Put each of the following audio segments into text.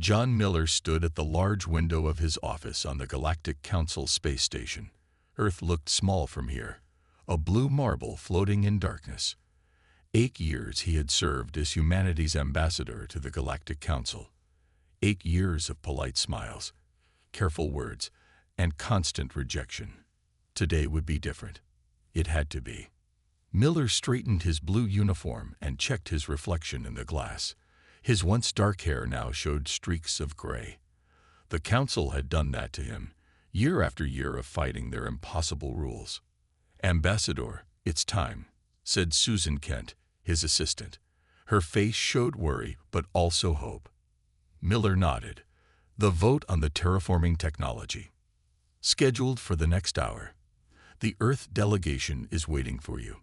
John Miller stood at the large window of his office on the Galactic Council space station. Earth looked small from here, a blue marble floating in darkness. 8 years he had served as humanity's ambassador to the Galactic Council. 8 years of polite smiles, careful words, and constant rejection. Today would be different. It had to be. Miller straightened his blue uniform and checked his reflection in the glass. His once dark hair now showed streaks of gray. The council had done that to him, year after year of fighting their impossible rules. "Ambassador, it's time," said Susan Kent, his assistant. Her face showed worry, but also hope. Miller nodded. "The vote on the terraforming technology. Scheduled for the next hour. The Earth delegation is waiting for you."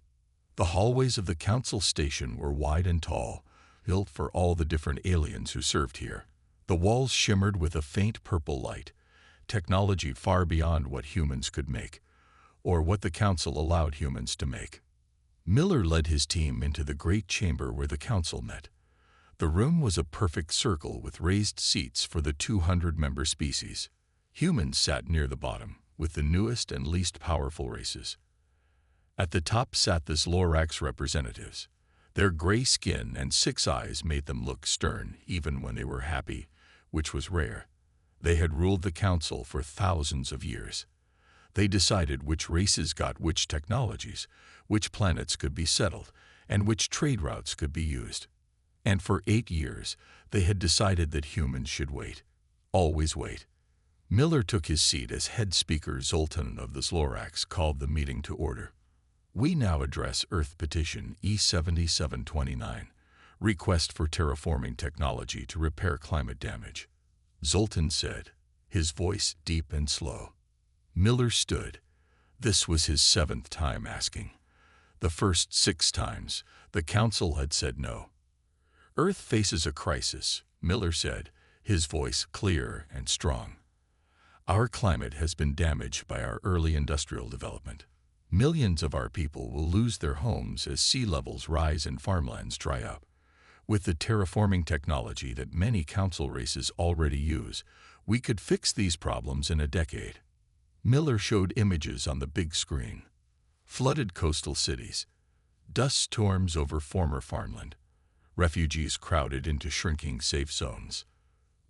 The hallways of the council station were wide and tall, built for all the different aliens who served here. The walls shimmered with a faint purple light, technology far beyond what humans could make, or what the council allowed humans to make. Miller led his team into the great chamber where the council met. The room was a perfect circle with raised seats for the 200-member species. Humans sat near the bottom, with the newest and least powerful races. At the top sat the Lorax representatives. Their gray skin and 6 eyes made them look stern even when they were happy, which was rare. They had ruled the council for thousands of years. They decided which races got which technologies, which planets could be settled, and which trade routes could be used. And for 8 years, they had decided that humans should wait. Always wait. Miller took his seat as head speaker Zoltan of the Lorax called the meeting to order. "We now address Earth Petition E7729, request for terraforming technology to repair climate damage," Zoltan said, his voice deep and slow. Miller stood. This was his 7th time asking. The first 6 times, the council had said no. "Earth faces a crisis," Miller said, his voice clear and strong. "Our climate has been damaged by our early industrial development. Millions of our people will lose their homes as sea levels rise and farmlands dry up. With the terraforming technology that many council races already use, we could fix these problems in a decade." Miller showed images on the big screen. Flooded coastal cities, dust storms over former farmland, refugees crowded into shrinking safe zones.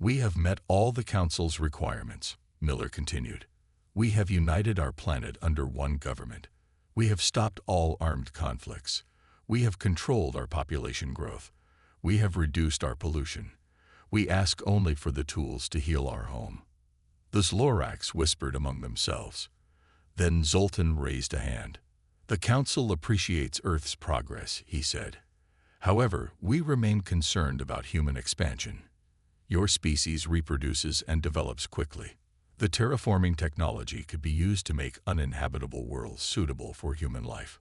"We have met all the council's requirements," Miller continued. "We have united our planet under one government. We have stopped all armed conflicts. We have controlled our population growth. We have reduced our pollution. We ask only for the tools to heal our home." The Lorax whispered among themselves. Then Zoltan raised a hand. "The council appreciates Earth's progress," he said. "However, we remain concerned about human expansion. Your species reproduces and develops quickly. The terraforming technology could be used to make uninhabitable worlds suitable for human life.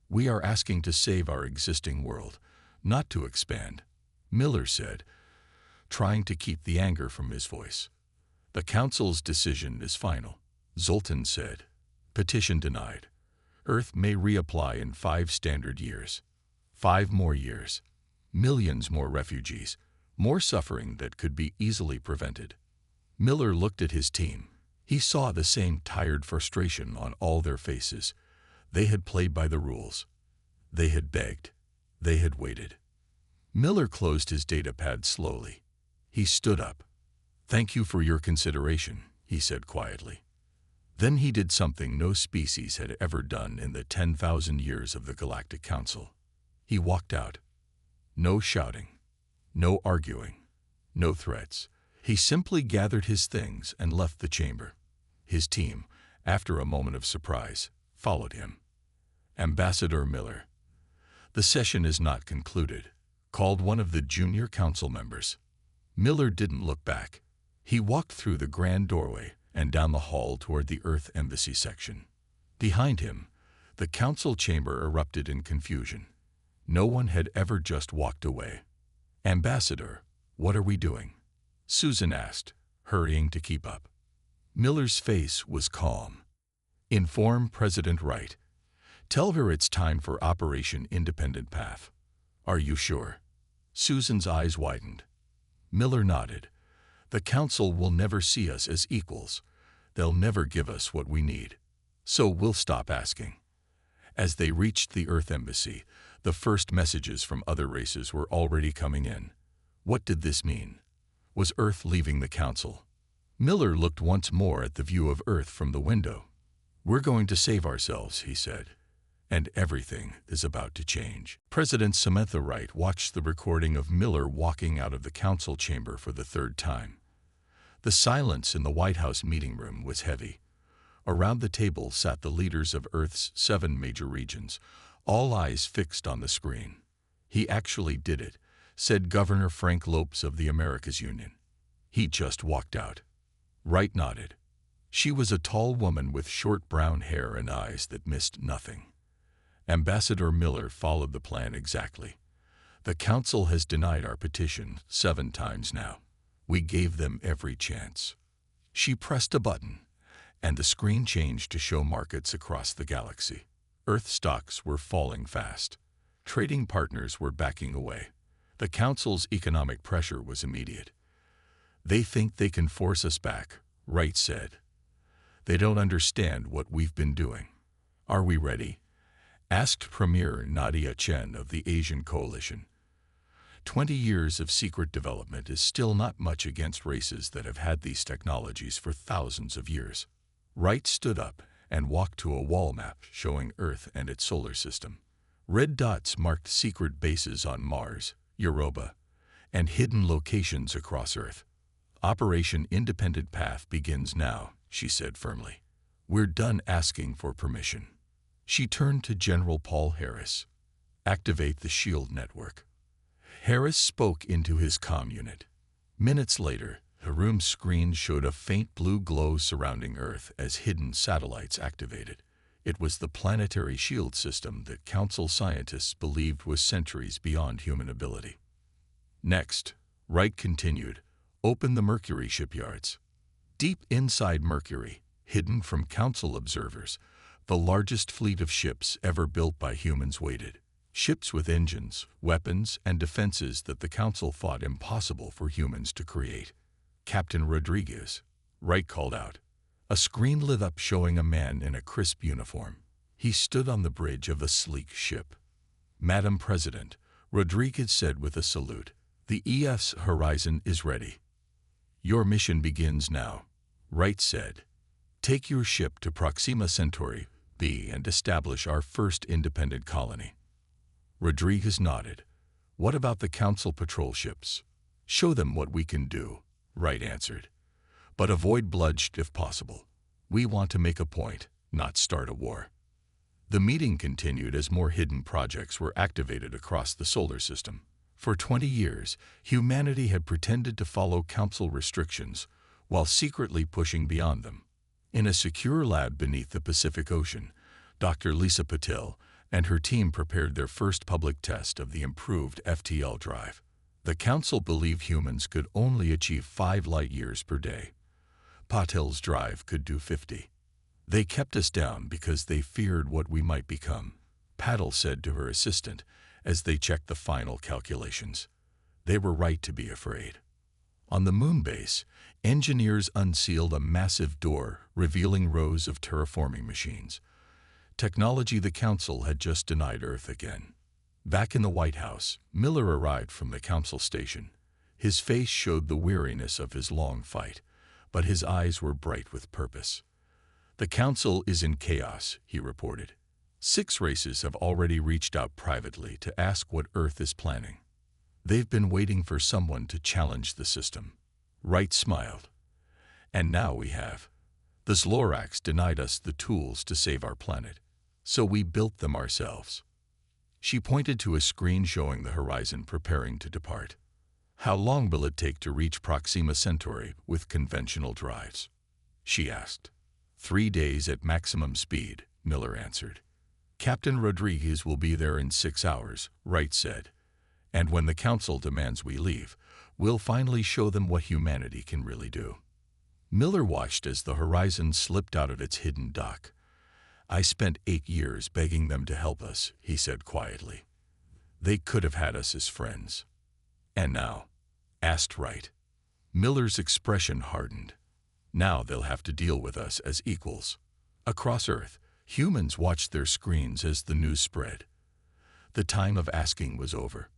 We are asking to save our existing world, not to expand," Miller said, trying to keep the anger from his voice. "The council's decision is final," Zoltan said. "Petition denied. Earth may reapply in 5 standard years. 5 more years. Millions more refugees, more suffering that could be easily prevented." Miller looked at his team. He saw the same tired frustration on all their faces. They had played by the rules. They had begged. They had waited. Miller closed his datapad slowly. He stood up. "Thank you for your consideration," he said quietly. Then he did something no species had ever done in the 10,000 years of the Galactic Council. He walked out. No shouting. No arguing. No threats. He simply gathered his things and left the chamber. His team, after a moment of surprise, followed him. "Ambassador Miller." "The session is not concluded," called one of the junior council members. Miller didn't look back. He walked through the grand doorway and down the hall toward the Earth Embassy section. Behind him, the council chamber erupted in confusion. No one had ever just walked away. "Ambassador, what are we doing?" Susan asked, hurrying to keep up. Miller's face was calm. "Inform President Wright. Tell her it's time for Operation Independent Path." "Are you sure?" Susan's eyes widened. Miller nodded. The Council will never see us as equals. They'll never give us what we need. So we'll stop asking. As they reached the Earth Embassy, the first messages from other races were already coming in. What did this mean? Was Earth leaving the Council? Miller looked once more at the view of Earth from the window. "We're going to save ourselves," he said. "And everything is about to change." President Samantha Wright watched the recording of Miller walking out of the Council chamber for the third time. The silence in the White House meeting room was heavy. Around the table sat the leaders of Earth's 7 major regions, all eyes fixed on the screen. "He actually did it," said Governor Frank Lopes of the Americas Union. "He just walked out." Wright nodded. She was a tall woman with short brown hair and eyes that missed nothing. "Ambassador Miller followed the plan exactly. The Council has denied our petition 7 times now. We gave them every chance." She pressed a button, and the screen changed to show markets across the galaxy. Earth stocks were falling fast. Trading partners were backing away. The Council's economic pressure was immediate. "They think they can force us back," Wright said. "They don't understand what we've been doing." "Are we ready?" asked Premier Nadia Chen of the Asian Coalition. 20 years of secret development is still not much against races that have had these technologies for thousands of years. Wright stood up and walked to a wall map showing Earth and its solar system. Red dots marked secret bases on Mars, Europa, and hidden locations across Earth. "Operation Independent Path begins now," she said firmly. "We're done asking for permission." She turned to General Paul Harris. "Activate the SHIELD network." Harris spoke into his comm unit. Minutes later, the room's screen showed a faint blue glow surrounding Earth as hidden satellites activated. It was the planetary shield system that Council scientists believed was centuries beyond human ability. "Next," Wright continued, "open the Mercury shipyards." Deep inside Mercury, hidden from Council observers, the largest fleet of ships ever built by humans waited. Ships with engines, weapons, and defenses that the Council thought impossible for humans to create. "Captain Rodriguez," Wright called out. A screen lit up showing a man in a crisp uniform. He stood on the bridge of a sleek ship. "Madam President," Rodriguez said with a salute, "the EF's horizon is ready." "Your mission begins now," Wright said. "Take your ship to Proxima Centauri B and establish our first independent colony." Rodriguez nodded. "What about the Council patrol ships?" "Show them what we can do," Wright answered. "But avoid bloodshed if possible. We want to make a point, not start a war." The meeting continued as more hidden projects were activated across the solar system. For 20 years, humanity had pretended to follow Council restrictions while secretly pushing beyond them. In a secure lab beneath the Pacific Ocean, Dr. Lisa Patel and her team prepared their first public test of the improved FTL drive. The Council believed humans could only achieve 5 light-years per day. Patel's drive could do 50. "They kept us down because they feared what we might become," Patel said to her assistant as they checked the final calculations. They were right to be afraid. On the moon base, engineers unsealed a massive door revealing rows of terraforming machines. Technology the Council had just denied Earth again. Back in the White House, Miller arrived from the Council station. His face showed the weariness of his long fight, but his eyes were bright with purpose. "The Council is in chaos," he reported. 6 races have already reached out privately to ask what Earth is planning. They've been waiting for someone to challenge the system. Wright smiled. "And now we have. The Zlorax denied us the tools to save our planet, so we built them ourselves." She pointed to a screen showing the horizon preparing to depart. "How long will it take to reach Proxima Centauri with conventional drives?" she asked. 3 days at maximum speed," Miller answered. "Captain Rodriguez will be there in 6 hours," Wright said. "And when the Council demands we leave, we'll finally show them what humanity can really do." Miller watched as the horizon slipped out of its hidden dock. "I spent 8 years begging them to help us," he said quietly. "They could have had us as friends." "And now?" asked Wright. Miller's expression hardened. Now they'll have to deal with us as equals. Across Earth, humans watched their screens as the news spread. The time of asking was over.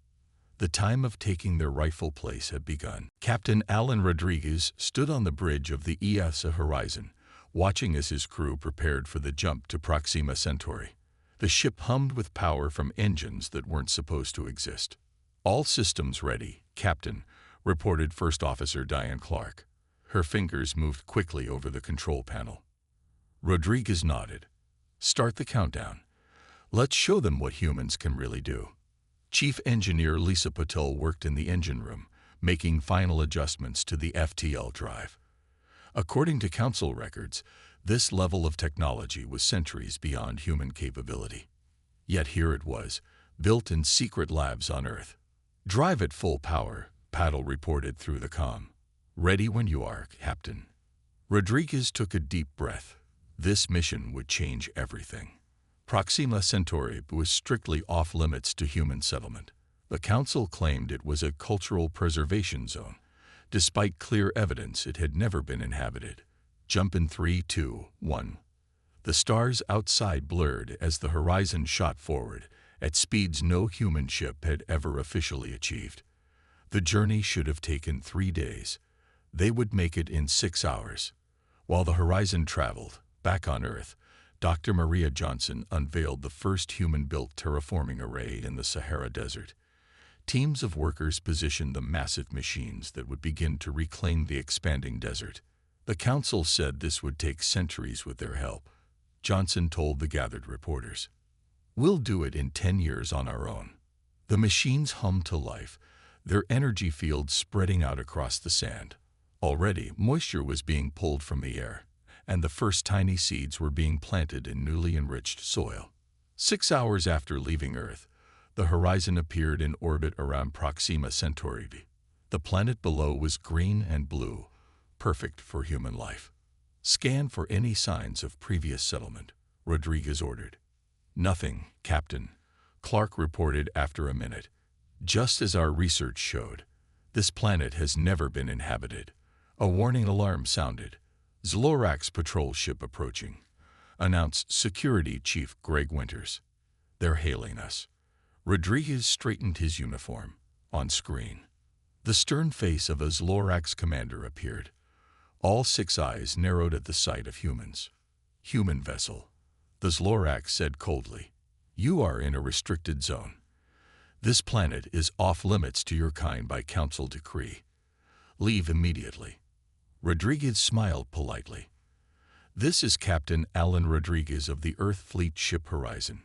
The time of taking their rightful place had begun. Captain Alan Rodriguez stood on the bridge of the ESA Horizon, watching as his crew prepared for the jump to Proxima Centauri. The ship hummed with power from engines that weren't supposed to exist. "All systems ready, Captain," reported First Officer Diane Clark. Her fingers moved quickly over the control panel. Rodriguez nodded. "Start the countdown. Let's show them what humans can really do." Chief Engineer Lisa Patel worked in the engine room, making final adjustments to the FTL drive. According to Council records, this level of technology was centuries beyond human capability. Yet here it was, built in secret labs on Earth. "Drive at full power," Patel reported through the comm. "Ready when you are, Captain." Rodriguez took a deep breath. This mission would change everything. Proxima Centauri was strictly off-limits to human settlement. The Council claimed it was a cultural preservation zone, despite clear evidence it had never been inhabited. Jump in 3, 2, 1. The stars outside blurred as the horizon shot forward, at speeds no human ship had ever officially achieved. The journey should have taken 3 days. They would make it in 6 hours. While the horizon traveled, back on Earth, Dr. Maria Johnson unveiled the first human-built terraforming array in the Sahara Desert. Teams of workers positioned the massive machines that would begin to reclaim the expanding desert. The Council said this would take centuries with their help. Johnson told the gathered reporters, "We'll do it in 10 years on our own." The machines hummed to life, their energy fields spreading out across the sand. Already, moisture was being pulled from the air, and the first tiny seeds were being planted in newly enriched soil. 6 hours after leaving Earth, the horizon appeared in orbit around Proxima Centauri. The planet below was green and blue, perfect for human life. "Scan for any signs of previous settlement," Rodriguez ordered. "Nothing, Captain," Clark reported after a minute. "Just as our research showed, this planet has never been inhabited." A warning alarm sounded. "Zlorak's patrol ship approaching," announced Security Chief Greg Winters. "They're hailing us." Rodriguez straightened his uniform. On screen, the stern face of a Zlorak's commander appeared. All 6 eyes narrowed at the sight of humans. "Human vessel," the Zlorak said coldly. "You are in a restricted zone. This planet is off-limits to your kind by Council decree. Leave immediately." Rodriguez smiled politely. "This is Captain Alan Rodriguez of the Earth Fleet Ship Horizon.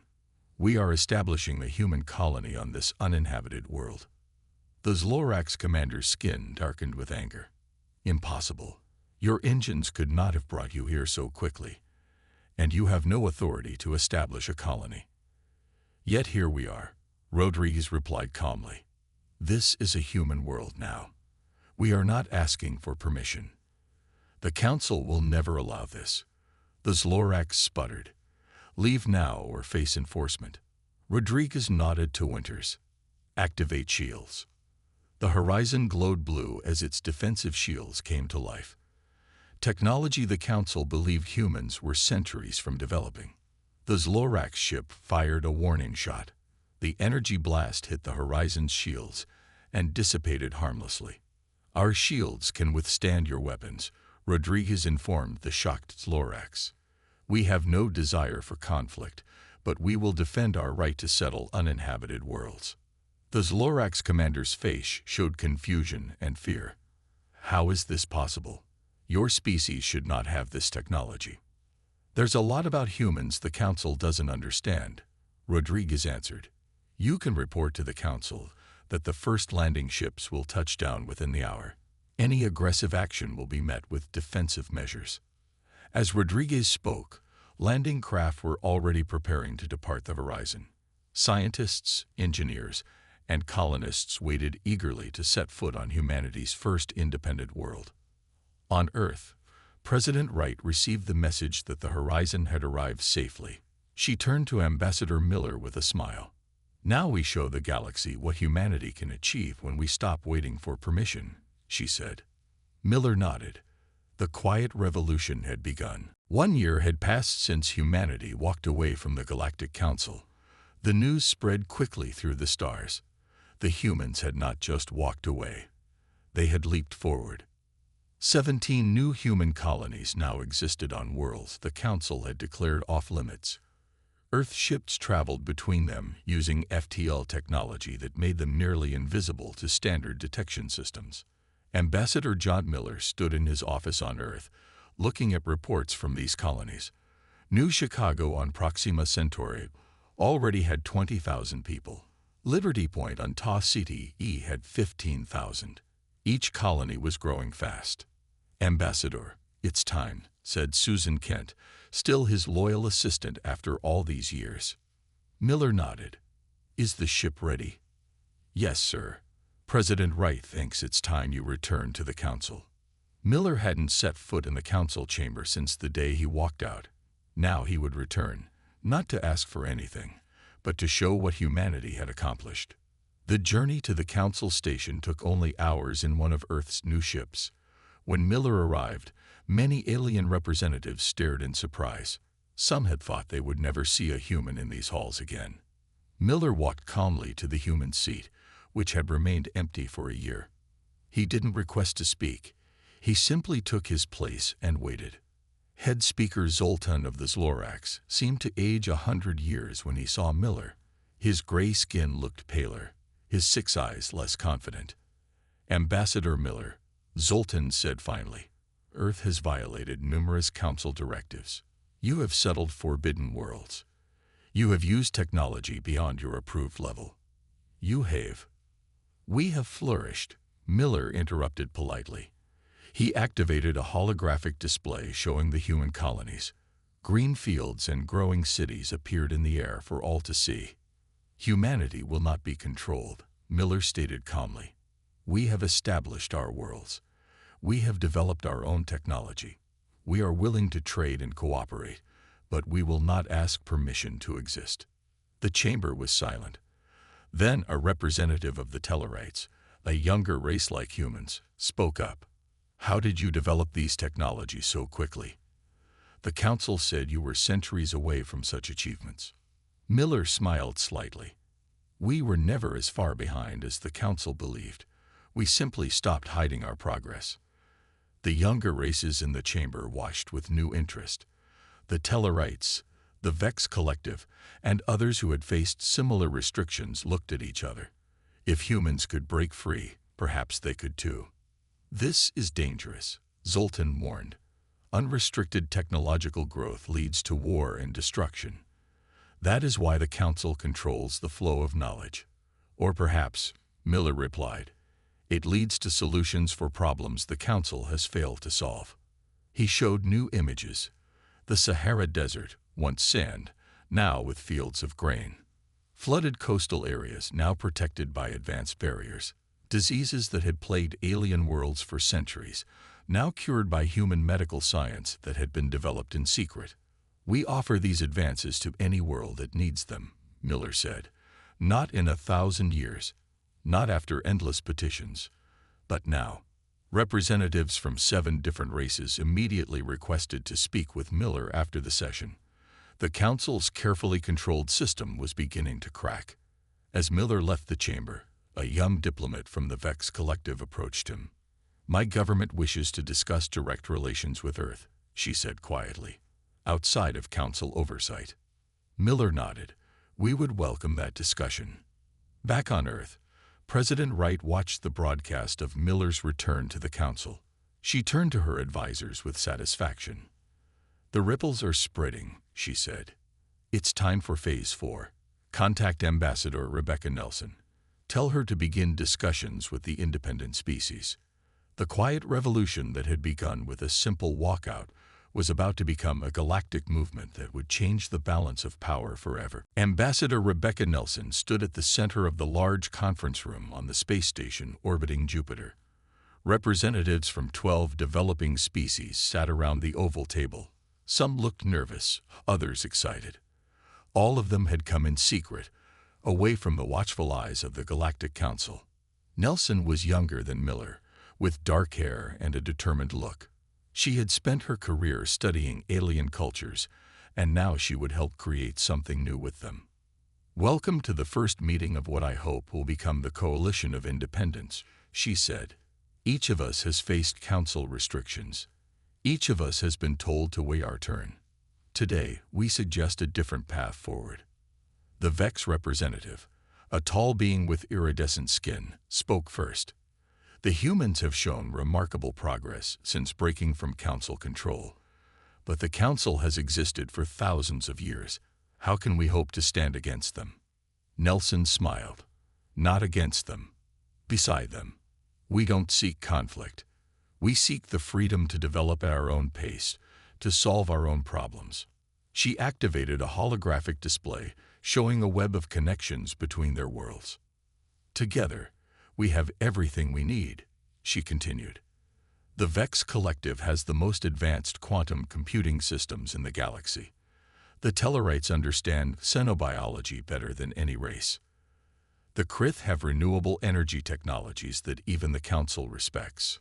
We are establishing a human colony on this uninhabited world." The Zlorak's commander's skin darkened with anger. "Impossible. Your engines could not have brought you here so quickly, and you have no authority to establish a colony." "Yet here we are," Rodriguez replied calmly. "This is a human world now. We are not asking for permission. The Council will never allow this." The Zlorak sputtered. "Leave now or face enforcement." Rodriguez nodded to Winters. "Activate shields." The horizon glowed blue as its defensive shields came to life. Technology the Council believed humans were centuries from developing. The Zlorak's ship fired a warning shot. The energy blast hit the horizon's shields and dissipated harmlessly. "Our shields can withstand your weapons," Rodriguez informed the shocked Zloraks. "We have no desire for conflict, but we will defend our right to settle uninhabited worlds." The Zlorak's commander's face showed confusion and fear. "How is this possible? Your species should not have this technology." "There's a lot about humans the Council doesn't understand," Rodriguez answered. "You can report to the Council that the first landing ships will touch down within the hour. Any aggressive action will be met with defensive measures." As Rodriguez spoke, landing craft were already preparing to depart the horizon. Scientists, engineers, and colonists waited eagerly to set foot on humanity's first independent world. On Earth, President Wright received the message that the horizon had arrived safely. She turned to Ambassador Miller with a smile. "Now we show the galaxy what humanity can achieve when we stop waiting for permission," she said. Miller nodded. The quiet revolution had begun. 1 year had passed since humanity walked away from the Galactic Council. The news spread quickly through the stars. The humans had not just walked away. They had leaped forward. 17 new human colonies now existed on worlds the Council had declared off-limits. Earth ships traveled between them using FTL technology that made them nearly invisible to standard detection systems. Ambassador John Miller stood in his office on Earth, looking at reports from these colonies. New Chicago on Proxima Centauri already had 20,000 people. Liberty Point on Ta Ceti E had 15,000. Each colony was growing fast. "Ambassador, it's time," said Susan Kent, still his loyal assistant after all these years. Miller nodded. "Is the ship ready?" "Yes, sir. President Wright thinks it's time you return to the Council." Miller hadn't set foot in the Council chamber since the day he walked out. Now he would return, not to ask for anything, but to show what humanity had accomplished. The journey to the Council station took only hours in one of Earth's new ships. When Miller arrived, many alien representatives stared in surprise. Some had thought they would never see a human in these halls again. Miller walked calmly to the human seat, which had remained empty for a year. He didn't request to speak. He simply took his place and waited. Head speaker Zoltan of the Zlorax seemed to age 100 years when he saw Miller. His gray skin looked paler, his 6 eyes less confident. "Ambassador Miller," Zoltan said finally, "Earth has violated numerous Council directives. You have settled forbidden worlds. You have used technology beyond your approved level. You have." "We have flourished," Miller interrupted politely. He activated a holographic display showing the human colonies. Green fields and growing cities appeared in the air for all to see. "Humanity will not be controlled," Miller stated calmly. "We have established our worlds. We have developed our own technology. We are willing to trade and cooperate, but we will not ask permission to exist." The chamber was silent. Then a representative of the Tellarites, a younger race like humans, spoke up. "How did you develop these technologies so quickly? The Council said you were centuries away from such achievements." Miller smiled slightly. "We were never as far behind as the Council believed. We simply stopped hiding our progress." The younger races in the chamber watched with new interest. The Tellarites, the Vex Collective, and others who had faced similar restrictions looked at each other. If humans could break free, perhaps they could too. "This is dangerous," Zoltan warned. "Unrestricted technological growth leads to war and destruction. That is why the Council controls the flow of knowledge." "Or perhaps," Miller replied, "it leads to solutions for problems the Council has failed to solve." He showed new images. The Sahara Desert, once sand, now with fields of grain. Flooded coastal areas now protected by advanced barriers. Diseases that had plagued alien worlds for centuries, now cured by human medical science that had been developed in secret. "We offer these advances to any world that needs them," Miller said. "Not in 1,000 years, not after endless petitions, but now." Representatives from 7 different races immediately requested to speak with Miller after the session. The Council's carefully controlled system was beginning to crack. As Miller left the chamber, a young diplomat from the Vex Collective approached him. "My government wishes to discuss direct relations with Earth," she said quietly, "outside of Council oversight." Miller nodded. "We would welcome that discussion." Back on Earth, President Wright watched the broadcast of Miller's return to the Council. She turned to her advisors with satisfaction. "The ripples are spreading," she said. "It's time for Phase 4. Contact Ambassador Rebecca Nelson. Tell her to begin discussions with the independent species." The quiet revolution that had begun with a simple walkout was about to become a galactic movement that would change the balance of power forever. Ambassador Rebecca Nelson stood at the center of the large conference room on the space station orbiting Jupiter. Representatives from 12 developing species sat around the oval table. Some looked nervous, others excited. All of them had come in secret, away from the watchful eyes of the Galactic Council. Nelson was younger than Miller, with dark hair and a determined look. She had spent her career studying alien cultures, and now she would help create something new with them. "Welcome to the first meeting of what I hope will become the Coalition of Independence," she said. "Each of us has faced council restrictions. Each of us has been told to wait our turn. Today, we suggest a different path forward." The Vex representative, a tall being with iridescent skin, spoke first. "The humans have shown remarkable progress since breaking from council control. But the council has existed for thousands of years. How can we hope to stand against them?" Nelson smiled. "Not against them. Beside them. We don't seek conflict. We seek the freedom to develop at our own pace, to solve our own problems." She activated a holographic display showing a web of connections between their worlds. "Together, we have everything we need," she continued. "The Vex Collective has the most advanced quantum computing systems in the galaxy. The Tellarites understand xenobiology better than any race. The Krith have renewable energy technologies that even the Council respects."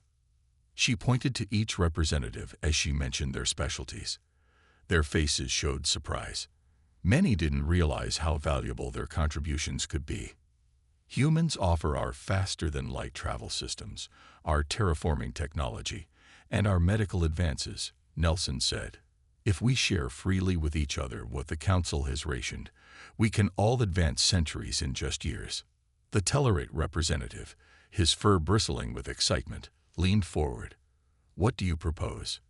She pointed to each representative as she mentioned their specialties. Their faces showed surprise. Many didn't realize how valuable their contributions could be. "Humans offer our faster-than-light travel systems, our terraforming technology, and our medical advances," Nelson said. "If we share freely with each other what the Council has rationed, we can all advance centuries in just years." The Tellarite representative, his fur bristling with excitement, leaned forward. "What do you propose?"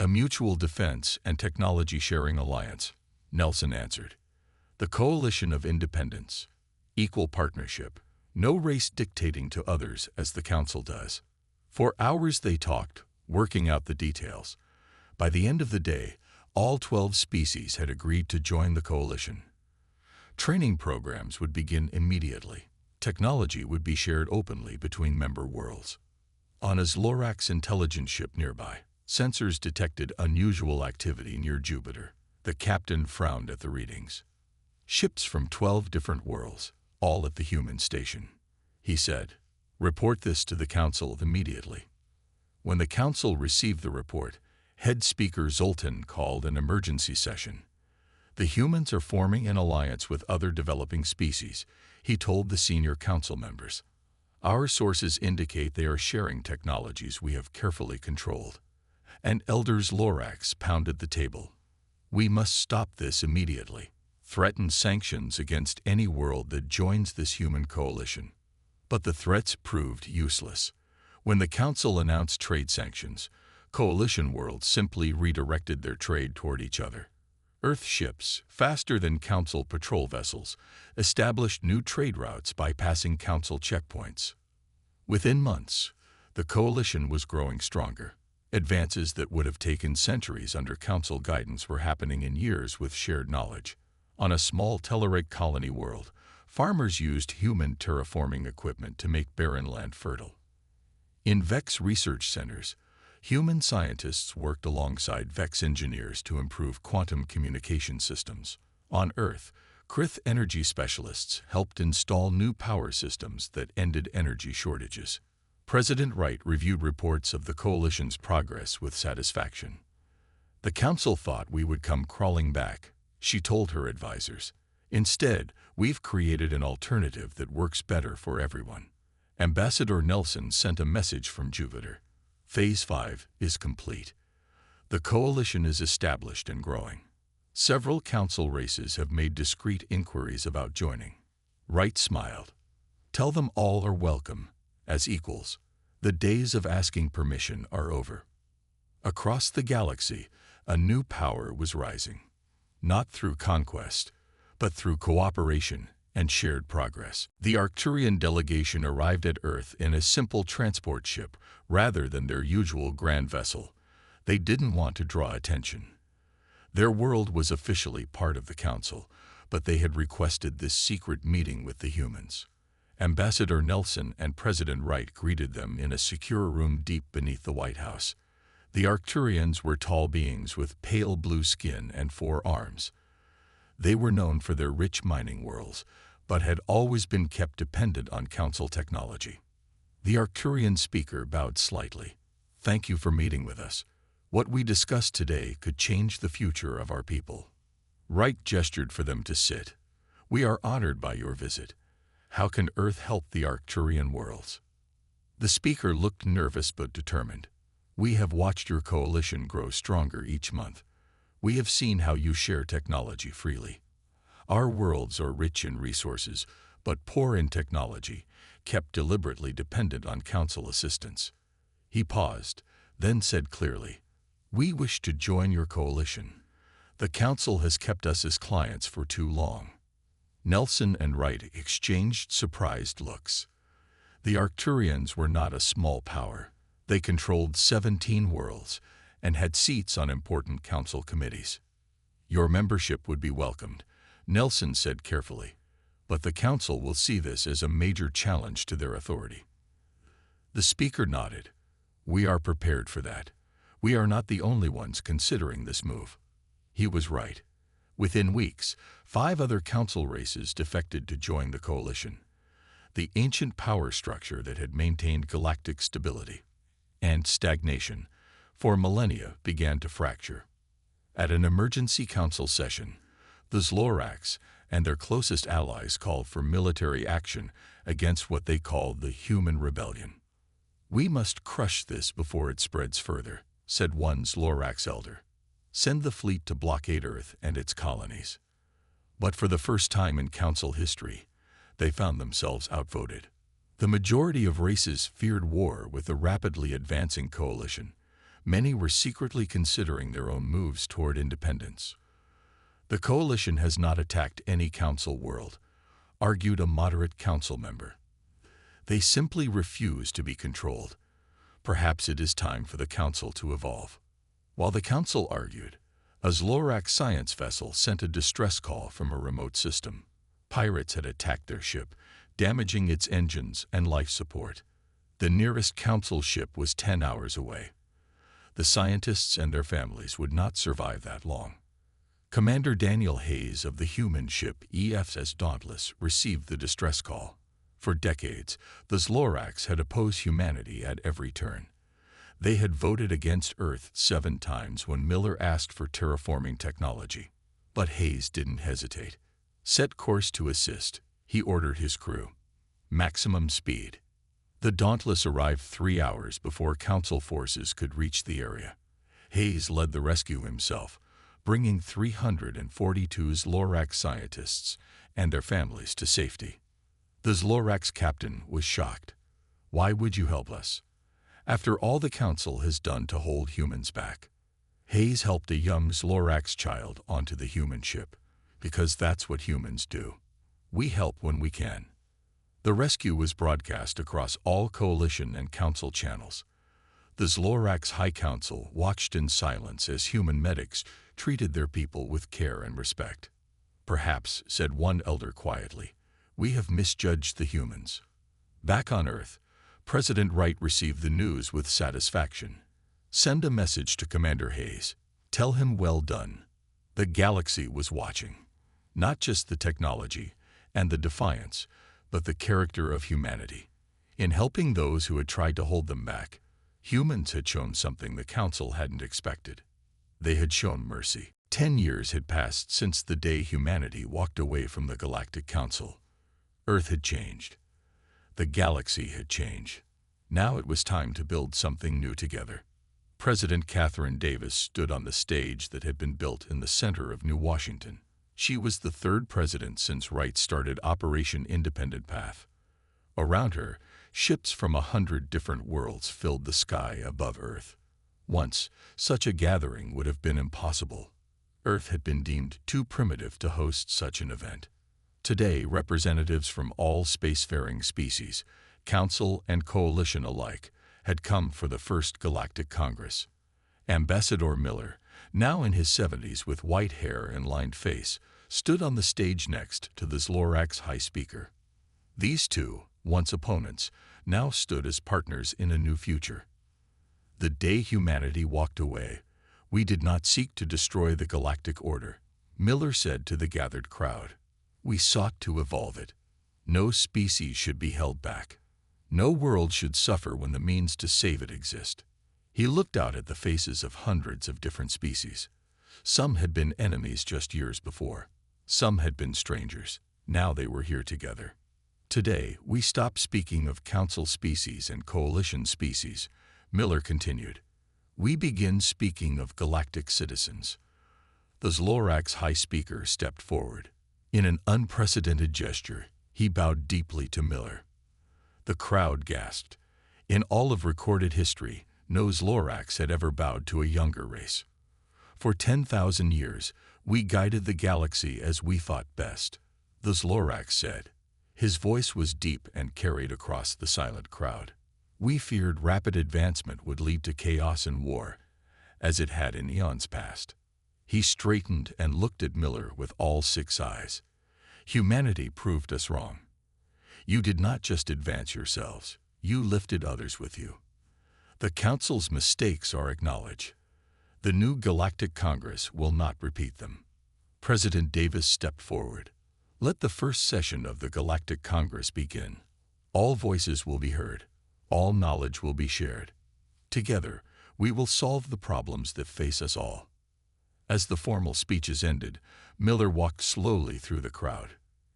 "A mutual defense and technology-sharing alliance," Nelson answered. "The Coalition of Independence. Equal partnership. No race dictating to others as the Council does." For hours they talked, working out the details. By the end of the day, all 12 species had agreed to join the coalition. Training programs would begin immediately. Technology would be shared openly between member worlds. On Azlorak's intelligence ship nearby, sensors detected unusual activity near Jupiter. The captain frowned at the readings. "Ships from 12 different worlds, all at the human station," he said. "Report this to the Council immediately." When the Council received the report, head speaker Zoltan called an emergency session. "The humans are forming an alliance with other developing species," he told the senior council members. "Our sources indicate they are sharing technologies we have carefully controlled." And Elders Lorax pounded the table. "We must stop this immediately. Threaten sanctions against any world that joins this human coalition." But the threats proved useless. When the Council announced trade sanctions, coalition worlds simply redirected their trade toward each other. Earth ships, faster than Council patrol vessels, established new trade routes bypassing Council checkpoints. Within months, the coalition was growing stronger. Advances that would have taken centuries under Council guidance were happening in years with shared knowledge. On a small Tellarite colony world, farmers used human terraforming equipment to make barren land fertile. In Vex research centers, human scientists worked alongside Vex engineers to improve quantum communication systems. On Earth, Krith energy specialists helped install new power systems that ended energy shortages. President Wright reviewed reports of the coalition's progress with satisfaction. "The Council thought we would come crawling back," she told her advisors. "Instead, we've created an alternative that works better for everyone." Ambassador Nelson sent a message from Jupiter. "Phase 5 is complete. The coalition is established and growing. Several council races have made discreet inquiries about joining." Wright smiled. "Tell them all are welcome, as equals. The days of asking permission are over." Across the galaxy, a new power was rising. Not through conquest, but through cooperation and shared progress. The Arcturian delegation arrived at Earth in a simple transport ship rather than their usual grand vessel. They didn't want to draw attention. Their world was officially part of the Council, but they had requested this secret meeting with the humans. Ambassador Nelson and President Wright greeted them in a secure room deep beneath the White House. The Arcturians were tall beings with pale blue skin and 4 arms. They were known for their rich mining worlds, but had always been kept dependent on Council technology. The Arcturian speaker bowed slightly. "Thank you for meeting with us. What we discussed today could change the future of our people." Wright gestured for them to sit. "We are honored by your visit. How can Earth help the Arcturian worlds?" The speaker looked nervous but determined. "We have watched your coalition grow stronger each month. We have seen how you share technology freely. Our worlds are rich in resources, but poor in technology, kept deliberately dependent on Council assistance." He paused, then said clearly, "We wish to join your coalition. The Council has kept us as clients for too long." Nelson and Wright exchanged surprised looks. The Arcturians were not a small power. They controlled 17 worlds and had seats on important council committees. "Your membership would be welcomed," Nelson said carefully, "but the council will see this as a major challenge to their authority." The speaker nodded. "We are prepared for that. We are not the only ones considering this move." He was right. Within weeks, 5 other council races defected to join the coalition. The ancient power structure that had maintained galactic stability and stagnation for millennia began to fracture. At an emergency council session, the Zlorax and their closest allies called for military action against what they called the Human Rebellion. "We must crush this before it spreads further," said one Zlorax elder. "Send the fleet to blockade Earth and its colonies." But for the first time in council history, they found themselves outvoted. The majority of races feared war with the rapidly advancing coalition. Many were secretly considering their own moves toward independence. "The coalition has not attacked any council world," argued a moderate council member. "They simply refuse to be controlled. Perhaps it is time for the council to evolve." While the council argued, a Zlorax science vessel sent a distress call from a remote system. Pirates had attacked their ship, damaging its engines and life support. The nearest council ship was 10 hours away. The scientists and their families would not survive that long. Commander Daniel Hayes of the human ship EFS Dauntless received the distress call. For decades, the Zlorax had opposed humanity at every turn. They had voted against Earth 7 times when Miller asked for terraforming technology. But Hayes didn't hesitate. "Set course to assist," he ordered his crew. Maximum speed. The Dauntless arrived 3 hours before Council forces could reach the area. Hayes led the rescue himself, bringing 342 Zlorax scientists and their families to safety. The Zlorax captain was shocked. "Why would you help us? After all the Council has done to hold humans back." Hayes helped a young Zlorax child onto the human ship, because that's what humans do. "We help when we can." The rescue was broadcast across all Coalition and Council channels. The Zlorax High Council watched in silence as human medics treated their people with care and respect. "Perhaps," said one elder quietly, "we have misjudged the humans." Back on Earth, President Wright received the news with satisfaction. "Send a message to Commander Hayes. Tell him well done." The galaxy was watching. Not just the technology and the defiance, but the character of humanity. In helping those who had tried to hold them back, humans had shown something the Council hadn't expected. They had shown mercy. 10 years had passed since the day humanity walked away from the Galactic Council. Earth had changed. The galaxy had changed. Now it was time to build something new together. President Katherine Davis stood on the stage that had been built in the center of New Washington. She was the 3rd president since Wright started Operation Independent Path. Around her, ships from 100 different worlds filled the sky above Earth. Once, such a gathering would have been impossible. Earth had been deemed too primitive to host such an event. Today, representatives from all spacefaring species, Council and Coalition alike, had come for the first Galactic Congress. Ambassador Miller, now in his 70s with white hair and lined face, stood on the stage next to the Zlorax High Speaker. These two, once opponents, now stood as partners in a new future. "The day humanity walked away, we did not seek to destroy the galactic order," Miller said to the gathered crowd. "We sought to evolve it. No species should be held back. No world should suffer when the means to save it exist. He looked out at the faces of hundreds of different species. Some had been enemies just years before. Some had been strangers. Now they were here together. Today, we stop speaking of council species and coalition species, Miller continued. We begin speaking of galactic citizens. The Zlorax High Speaker stepped forward. In an unprecedented gesture, he bowed deeply to Miller. The crowd gasped. In all of recorded history, no Zlorax had ever bowed to a younger race. For 10,000 years, we guided the galaxy as we thought best, the Zlorax said. His voice was deep and carried across the silent crowd. We feared rapid advancement would lead to chaos and war, as it had in eons past. He straightened and looked at Miller with all 6 eyes. Humanity proved us wrong. You did not just advance yourselves, you lifted others with you. The Council's mistakes are acknowledged. The new Galactic Congress will not repeat them. President Davis stepped forward. Let the first session of the Galactic Congress begin. All voices will be heard. All knowledge will be shared. Together, we will solve the problems that face us all. As the formal speeches ended, Miller walked slowly through the crowd.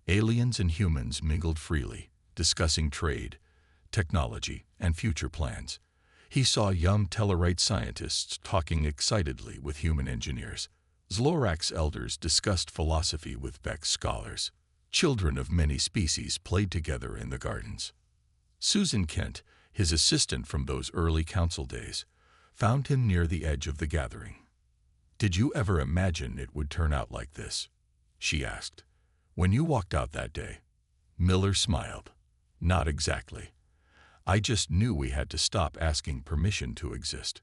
Aliens and humans mingled freely, discussing trade, technology, and future plans. He saw young Tellarite scientists talking excitedly with human engineers. Zlorax elders discussed philosophy with Vex scholars. Children of many species played together in the gardens. Susan Kent, his assistant from those early council days, found him near the edge of the gathering. Did you ever imagine it would turn out like this? She asked. When you walked out that day? Miller smiled. Not exactly. I just knew we had to stop asking permission to exist.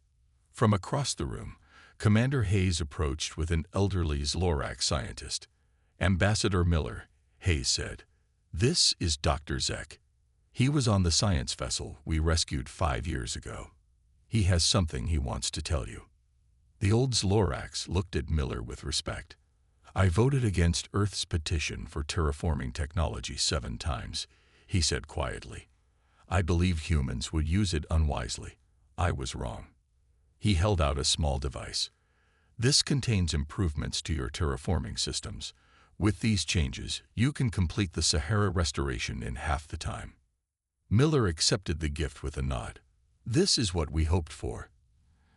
From across the room, Commander Hayes approached with an elderly Zlorax scientist. Ambassador Miller, Hayes said. This is Dr. Zek. He was on the science vessel we rescued 5 years ago. He has something he wants to tell you. The old Zlorax looked at Miller with respect. I voted against Earth's petition for terraforming technology 7 times, he said quietly. I believe humans would use it unwisely. I was wrong. He held out a small device. This contains improvements to your terraforming systems. With these changes, you can complete the Sahara restoration in half the time. Miller accepted the gift with a nod. This is what we hoped for.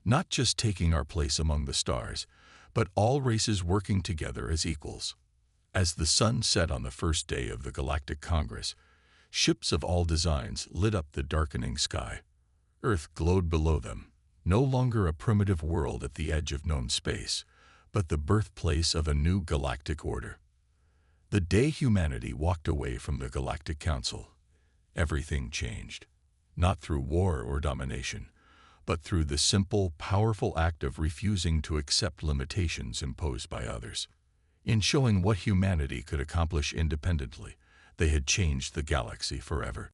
Not just taking our place among the stars, but all races working together as equals. As the sun set on the first day of the Galactic Congress, ships of all designs lit up the darkening sky. Earth glowed below them, no longer a primitive world at the edge of known space, but the birthplace of a new galactic order. The day humanity walked away from the Galactic Council, everything changed. Not through war or domination, but through the simple, powerful act of refusing to accept limitations imposed by others. In showing what humanity could accomplish independently, they had changed the galaxy forever.